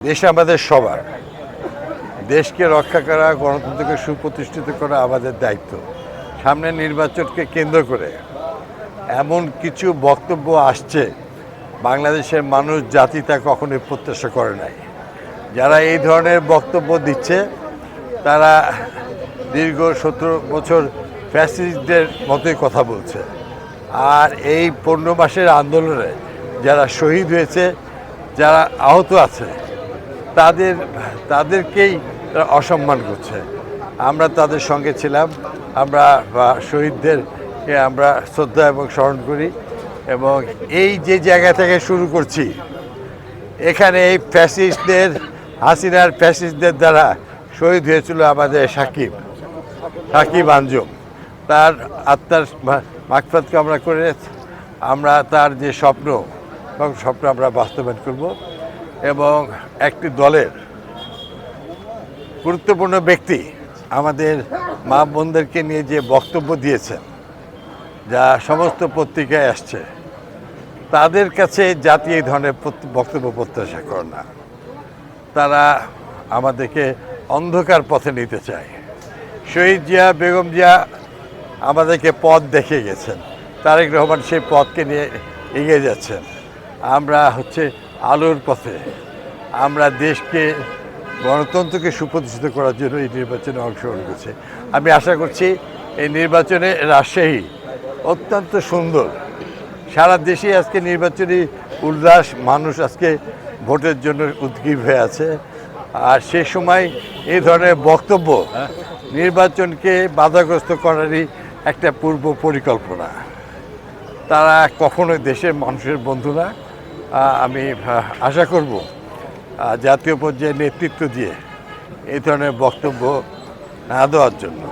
দেশ আমাদের সবার। দেশকে রক্ষা করা, গণতন্ত্রকে সুপ্রতিষ্ঠিত করা আমাদের দায়িত্ব। সামনে নির্বাচনকে কেন্দ্র করে এমন কিছু বক্তব্য আসছে, বাংলাদেশের মানুষ জাতি তা কখনোই প্রত্যাশা করে নাই। যারা এই ধরনের বক্তব্য দিচ্ছে তারা দীর্ঘ 17 বছর ফ্যাসিস্টদের মতোই কথা বলছে। আর এই 15 মাসের আন্দোলনে যারা শহীদ হয়েছে, যারা আহত আছে, তাদেরকেই তারা অসম্মান করছে। আমরা তাদের সঙ্গে ছিলাম, আমরা শহীদদেরকে আমরা শ্রদ্ধা এবং স্মরণ করি। এবং এই যে জায়গা থেকে শুরু করছি, এখানে এই ফ্যাসিস্টদের, হাসিনার ফ্যাসিস্টদের দ্বারা শহীদ হয়েছিল আমাদের সাকিব আঞ্জুম। তার আত্মার মাগফিরাত কামনা করে আমরা তার যে স্বপ্ন আমরা বাস্তবায়ন করব। এবং একটি দলের গুরুত্বপূর্ণ ব্যক্তি আমাদের মা বোনদেরকে নিয়ে যে বক্তব্য দিয়েছেন, যা সমস্ত পত্রিকায় আসছে, তাদের কাছে জাতি এই ধরনের বক্তব্য প্রত্যাশা করে না। তারা আমাদেরকে অন্ধকার পথে নিতে চায়। শহীদ জিয়া, বেগম জিয়া আমাদেরকে পথ দেখিয়ে গেছেন, তারেক রহমান সেই পথকে নিয়ে এগিয়ে যাচ্ছেন। আমরা আলোর পথে, আমরা দেশকে, গণতন্ত্রকে সুপ্রতিষ্ঠিত করার জন্য এই নির্বাচনে অংশগ্রহণ করছি। আমি আশা করছি এই নির্বাচনে রাজশাহী অত্যন্ত সুন্দর। সারা দেশে আজকে নির্বাচনী উল্লাস, মানুষ আজকে ভোটের জন্য উদ্গ্রীব হয়ে আছে। আর সে সময় এই ধরনের বক্তব্য নির্বাচনকে বাধাগ্রস্ত করারই একটা পূর্ব পরিকল্পনা। তারা কখনোই দেশের মানুষের বন্ধু না। আমি আশা করব জাতীয় পর্যায়ে নেতৃত্ব দিয়ে এই ধরনের বক্তব্য না দেওয়ার জন্য।